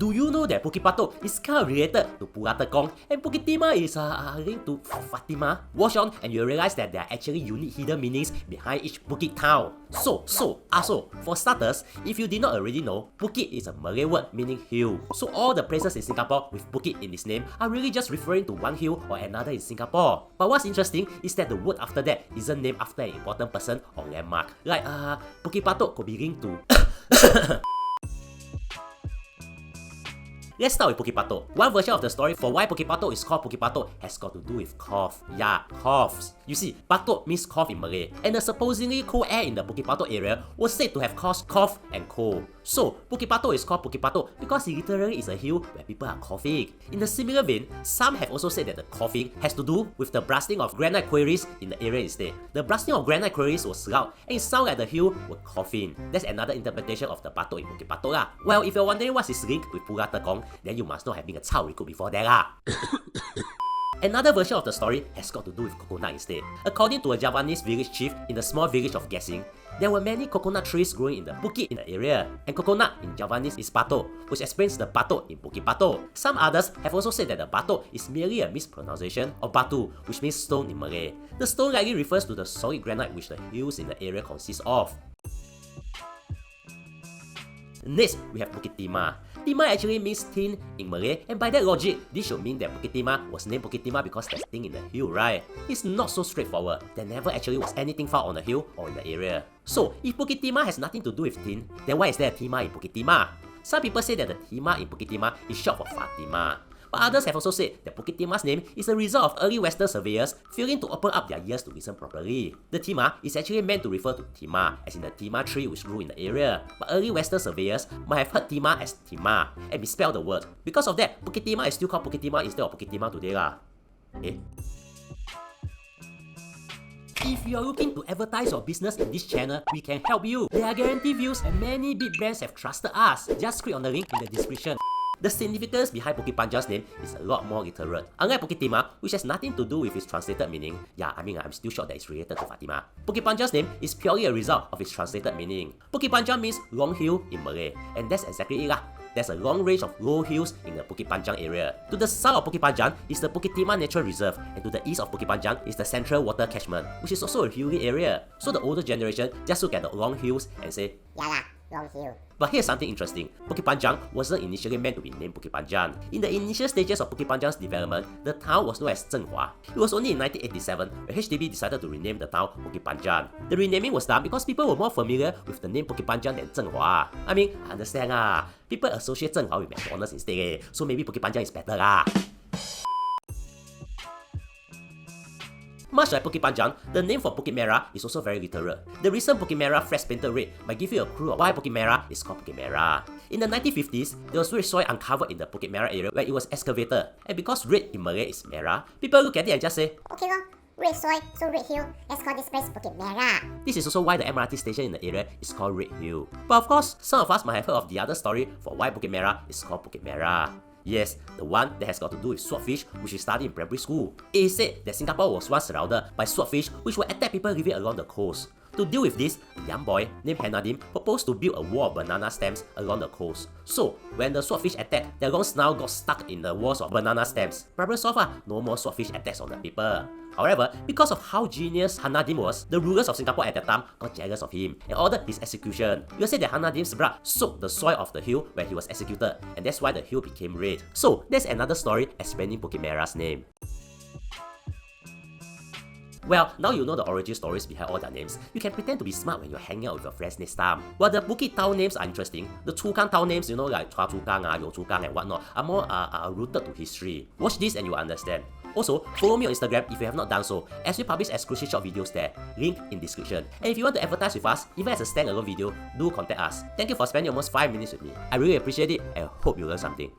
Do you know that Bukit Batok is kind of related to Pulau Tekong and Bukit Timah is linked to Fatima? Watch on and you'll realize that there are actually unique hidden meanings behind each Bukit town. So, for starters, if you did not already know, Bukit is a Malay word meaning hill. So all the places in Singapore with Bukit in its name are really just referring to one hill or another in Singapore. But what's interesting is that the word after that isn't named after an important person or landmark. Like, Bukit Batok could be linked to Let's start with Bukit Batok. One version of the story for why Bukit Batok is called Bukit Batok has got to do with cough. Yeah, coughs. You see, Batok means cough in Malay, and the supposedly cold air in the Bukit Batok area was said to have caused cough and cold. So, Bukit Batok is called Bukit Batok because it literally is a hill where people are coughing. In a similar vein, some have also said that the coughing has to do with the blasting of granite quarries in the area instead. The blasting of granite quarries was loud and it sounded like the hill were coughing. That's another interpretation of the Batok in Bukit Batok lah. Well, if you're wondering what's its link with Pulau Tekong, then you must not have been a Cao recruit before that lah. Another version of the story has got to do with coconut instead. According to a Javanese village chief in the small village of Gasing, there were many coconut trees growing in the bukit in the area, and coconut in Javanese is batok, which explains the batok in Bukit Batok. Some others have also said that the batok is merely a mispronunciation of batu, which means stone in Malay. The stone likely refers to the solid granite which the hills in the area consist of. Next, we have Bukit Timah. Timah actually means tin in Malay, and by that logic, this should mean that Bukit Timah was named Bukit Timah because there's tin in the hill, right? It's not so straightforward. There never actually was anything found on the hill or in the area. So, if Bukit Timah has nothing to do with tin, then why is there a Timah in Bukit Timah? Some people say that the Timah in Bukit Timah is short for Fatima. But others have also said that Bukit Timah's name is a result of early Western surveyors failing to open up their ears to listen properly. The Timah is actually meant to refer to Timah, as in the Timah tree which grew in the area. But early Western surveyors might have heard Timah as Timah and misspelled the word. Because of that, Bukit Timah is still called Bukit Timah instead of Bukit Timah today lah. If you are looking to advertise your business in this channel, we can help you. There are guaranteed views and many big brands have trusted us. Just click on the link in the description. The significance behind Bukit Panjang's name is a lot more literate. Unlike Bukit Timah, which has nothing to do with its translated meaning, I'm still sure that it's related to Fatima. Bukit Panjang's name is purely a result of its translated meaning. Bukit Panjang means long hill in Malay, and that's exactly it lah. There's a long range of low hills in the Bukit Panjang area. To the south of Bukit Panjang is the Bukit Timah Natural Reserve, and to the east of Bukit Panjang is the Central Water Catchment, which is also a hilly area. So the older generation just look at the long hills and say, Yalah, long hill. But here's something interesting. Bukit Panjang wasn't initially meant to be named Bukit Panjang. In the initial stages of Bukit Panjang's development, the town was known as Zhenghua. It was only in 1987 when HDB decided to rename the town Bukit Panjang. The renaming was done because people were more familiar with the name Bukit Panjang than Zhenghua. I mean, I understand lah. People associate Zhenghua with McDonald's instead, so maybe Bukit Panjang is better lah. Much like Bukit Panjang, the name for Bukit Merah is also very literal. The recent Bukit Merah fresh painted red might give you a clue of why Bukit Merah is called Bukit Merah. In the 1950s, there was red soil uncovered in the Bukit Merah area where it was excavated. And because red in Malay is merah, people look at it and just say, Okay lor, red soil, so red hill. Let's call this place Bukit Merah. This is also why the MRT station in the area is called Red Hill. But of course, some of us might have heard of the other story for why Bukit Merah is called Bukit Merah. Yes, the one that has got to do with swordfish, which we studied in primary school. It is said that Singapore was once surrounded by swordfish which would attack people living along the coast. To deal with this, a young boy named Hanadim proposed to build a wall of banana stems along the coast. So, when the swordfish attacked, their long snout got stuck in the walls of banana stems. Problem solved, no more swordfish attacks on the people. However, because of how genius Hanadim was, the rulers of Singapore at that time got jealous of him and ordered his execution. You say that Hanadim's blood soaked the soil of the hill where he was executed, and that's why the hill became red. So, that's another story explaining Bukit Merah's name. Well, now you know the origin stories behind all their names. You can pretend to be smart when you're hanging out with your friends next time. While the Bukit town names are interesting, the Chukang town names, like Chua Chukang, Yo Chukang and whatnot, are more rooted to history. Watch this and you'll understand. Also, follow me on Instagram if you have not done so, as we publish exclusive short videos there. Link in description. And if you want to advertise with us, even as a standalone video, do contact us. Thank you for spending almost 5 minutes with me. I really appreciate it and hope you learned something.